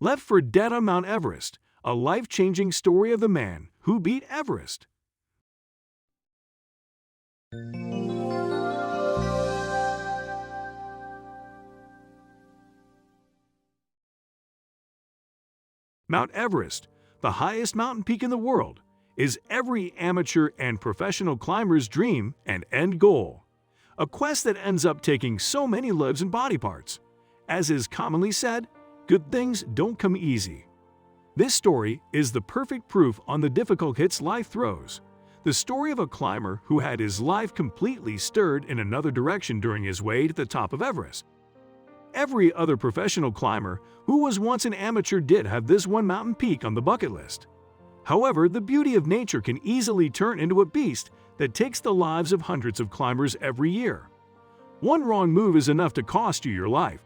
Left for Dead on Mount Everest, a life-changing story of the man who beat Everest. Mount Everest, the highest mountain peak in the world, is every amateur and professional climber's dream and end goal. A quest that ends up taking so many lives and body parts. As is commonly said, good things don't come easy. This story is the perfect proof on the difficult hits life throws. The story of a climber who had his life completely stirred in another direction during his way to the top of Everest. Every other professional climber who was once an amateur did have this one mountain peak on the bucket list. However, the beauty of nature can easily turn into a beast that takes the lives of hundreds of climbers every year. One wrong move is enough to cost you your life.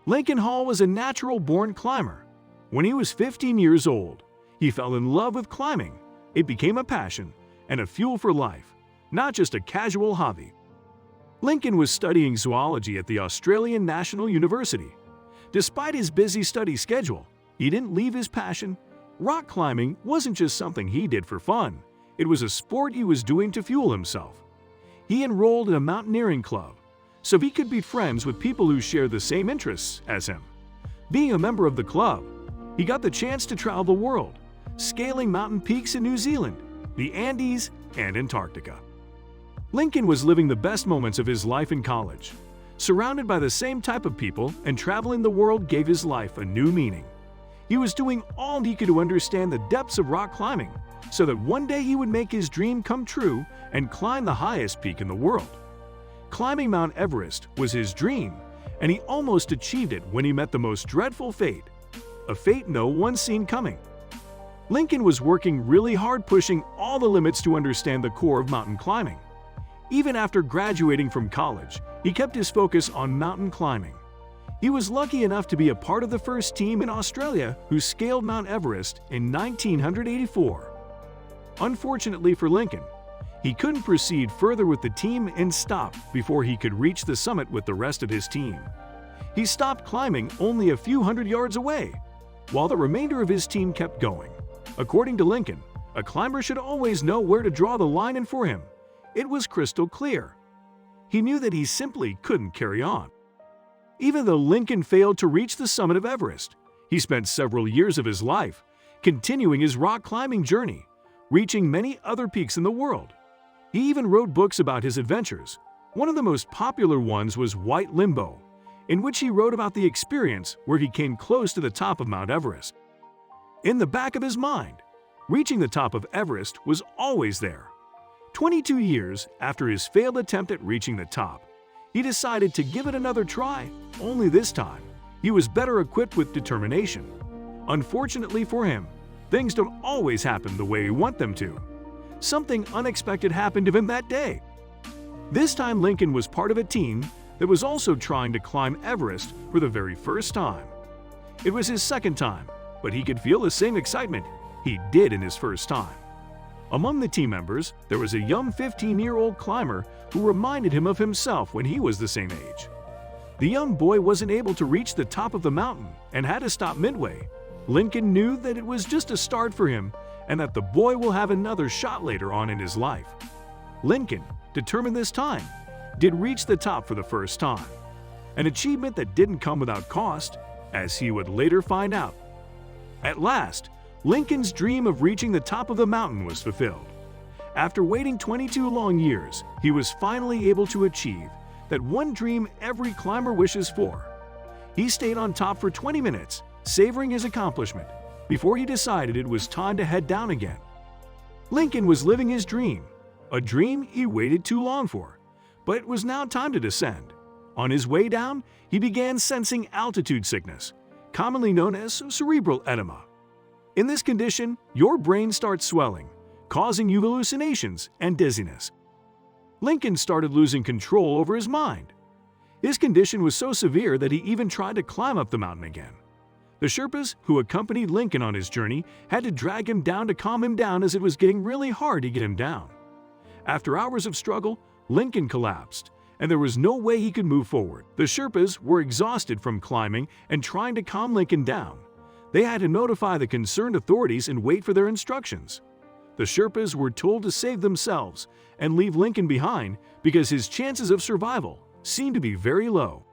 Lincoln Hall was a natural-born climber. When he was 15 years old, he fell in love with climbing. It became a passion and a fuel for life, not just a casual hobby. Lincoln was studying zoology at the Australian National University. Despite his busy study schedule, he didn't leave his passion. Rock climbing wasn't just something he did for fun. It was a sport he was doing to fuel himself. He enrolled in a mountaineering club so he could be friends with people who shared the same interests as him. Being a member of the club, he got the chance to travel the world, scaling mountain peaks in New Zealand, the Andes, and Antarctica. Lincoln was living the best moments of his life in college. Surrounded by the same type of people and traveling the world gave his life a new meaning. He was doing all he could to understand the depths of rock climbing so that one day he would make his dream come true and climb the highest peak in the world. Climbing Mount Everest was his dream, and he almost achieved it when he met the most dreadful fate, a fate no one seen coming. Lincoln was working really hard, pushing all the limits to understand the core of mountain climbing. Even after graduating from college, he kept his focus on mountain climbing. He was lucky enough to be a part of the first team in Australia who scaled Mount Everest in 1984. Unfortunately for Lincoln, he couldn't proceed further with the team and stopped before he could reach the summit with the rest of his team. He stopped climbing only a few hundred yards away, while the remainder of his team kept going. According to Lincoln, a climber should always know where to draw the line, and for him, it was crystal clear. He knew that he simply couldn't carry on. Even though Lincoln failed to reach the summit of Everest, he spent several years of his life continuing his rock climbing journey, reaching many other peaks in the world. He even wrote books about his adventures. One of the most popular ones was White Limbo, in which he wrote about the experience where he came close to the top of Mount Everest. In the back of his mind, reaching the top of Everest was always there. 22 years after his failed attempt at reaching the top, he decided to give it another try, only this time, he was better equipped with determination. Unfortunately for him, things don't always happen the way we want them to. Something unexpected happened to him that day. This time Lincoln was part of a team that was also trying to climb Everest for the very first time. It was his second time, but he could feel the same excitement he did in his first time. Among the team members, there was a young 15-year-old climber who reminded him of himself when he was the same age. The young boy wasn't able to reach the top of the mountain and had to stop midway. Lincoln knew that it was just a start for him and that the boy will have another shot later on in his life. Lincoln, determined this time, did reach the top for the first time, an achievement that didn't come without cost, as he would later find out. At last, Lincoln's dream of reaching the top of the mountain was fulfilled. After waiting 22 long years, he was finally able to achieve that one dream every climber wishes for. He stayed on top for 20 minutes, savoring his accomplishment, before he decided it was time to head down again. Lincoln was living his dream, a dream he waited too long for, but it was now time to descend. On his way down, he began sensing altitude sickness, commonly known as cerebral edema. In this condition, your brain starts swelling, causing you hallucinations and dizziness. Lincoln started losing control over his mind. His condition was so severe that he even tried to climb up the mountain again. The Sherpas who accompanied Lincoln on his journey had to drag him down to calm him down, as it was getting really hard to get him down. After hours of struggle, Lincoln collapsed, and there was no way he could move forward. The Sherpas were exhausted from climbing and trying to calm Lincoln down. They had to notify the concerned authorities and wait for their instructions. The Sherpas were told to save themselves and leave Lincoln behind because his chances of survival seemed to be very low.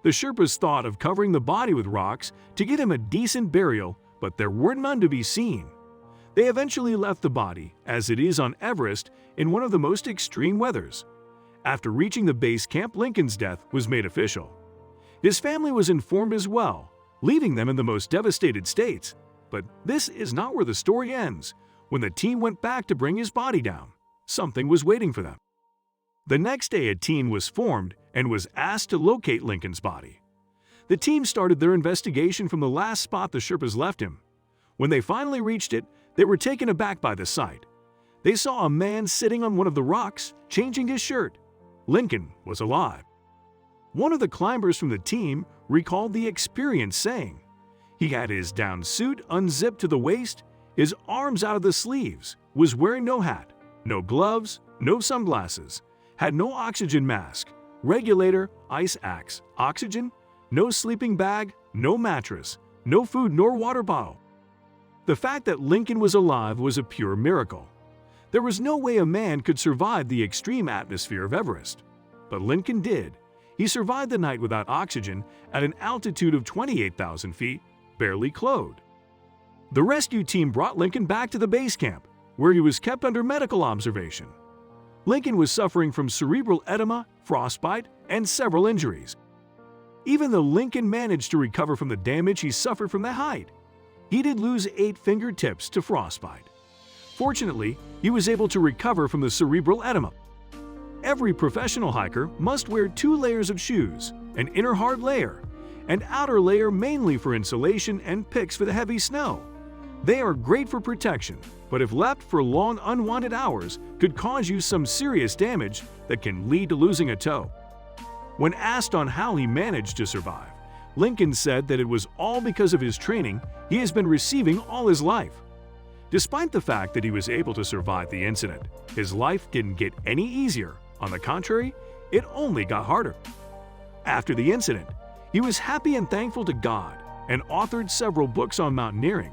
The Sherpas thought of covering the body with rocks to give him a decent burial, but there were none to be seen. They eventually left the body, as it is on Everest, in one of the most extreme weathers. After reaching the base camp, Lincoln's death was made official. His family was informed as well, leaving them in the most devastated states. But this is not where the story ends. When the team went back to bring his body down, something was waiting for them. The next day, a team was formed and was asked to locate Lincoln's body. The team started their investigation from the last spot the Sherpas left him. When they finally reached it, they were taken aback by the sight. They saw a man sitting on one of the rocks, changing his shirt. Lincoln was alive. One of the climbers from the team recalled the experience, saying, "He had his down suit unzipped to the waist, his arms out of the sleeves, was wearing no hat, no gloves, no sunglasses, had no oxygen mask, regulator, ice axe, oxygen, no sleeping bag, no mattress, no food nor water bottle." The fact that Lincoln was alive was a pure miracle. There was no way a man could survive the extreme atmosphere of Everest. But Lincoln did. He survived the night without oxygen at an altitude of 28,000 feet, barely clothed. The rescue team brought Lincoln back to the base camp, where he was kept under medical observation. Lincoln was suffering from cerebral edema, frostbite, and several injuries. Even though Lincoln managed to recover from the damage he suffered from the height, he did lose 8 fingertips to frostbite. Fortunately, he was able to recover from the cerebral edema. Every professional hiker must wear 2 layers of shoes, an inner hard layer, and outer layer mainly for insulation and picks for the heavy snow. They are great for protection, but if left for long unwanted hours, could cause you some serious damage that can lead to losing a toe. When asked on how he managed to survive, Lincoln said that it was all because of his training he has been receiving all his life. Despite the fact that he was able to survive the incident, his life didn't get any easier. On the contrary, it only got harder. After the incident, he was happy and thankful to God and authored several books on mountaineering,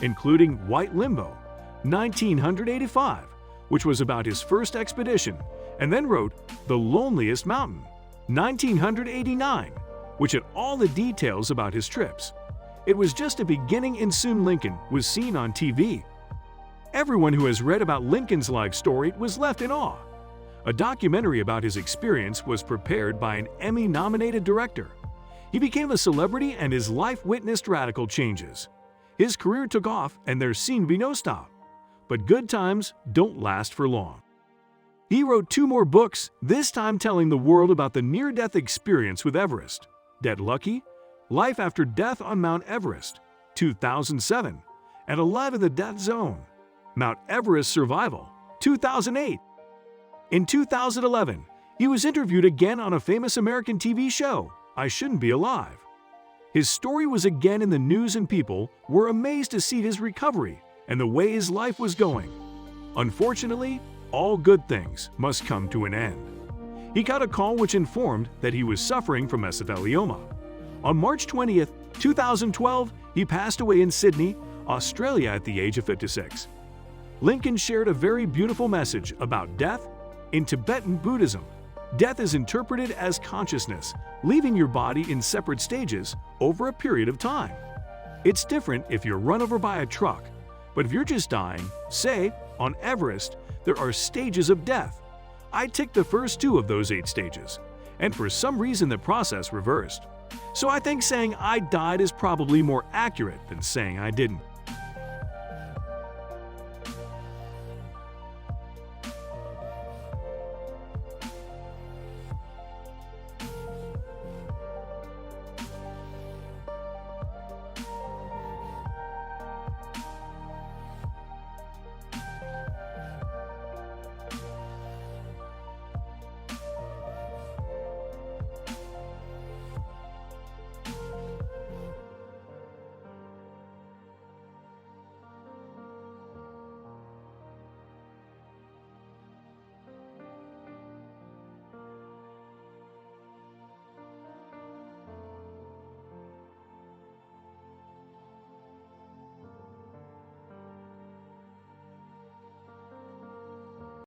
including White Limbo, 1985, which was about his first expedition, and then wrote The Loneliest Mountain, 1989, which had all the details about his trips. It was just a beginning and soon Lincoln was seen on TV. Everyone who has read about Lincoln's life story was left in awe. A documentary about his experience was prepared by an Emmy-nominated director. He became a celebrity and his life witnessed radical changes. His career took off and there seemed to be no stop. But good times don't last for long. He wrote 2 more books, this time telling the world about the near-death experience with Everest. Dead Lucky, Life After Death on Mount Everest, 2007, and Alive in the Death Zone, Mount Everest Survival, 2008. In 2011, he was interviewed again on a famous American TV show, I Shouldn't Be Alive. His story was again in the news and people were amazed to see his recovery and the way his life was going. Unfortunately, all good things must come to an end. He got a call which informed that he was suffering from mesothelioma. On March 20th, 2012, he passed away in Sydney, Australia at the age of 56. Lincoln shared a very beautiful message about death. In Tibetan Buddhism, death is interpreted as consciousness, leaving your body in separate stages over a period of time. It's different if you're run over by a truck, but if you're just dying, say, on Everest, there are stages of death. I ticked the first 2 of those 8 stages, and for some reason the process reversed. So I think saying I died is probably more accurate than saying I didn't.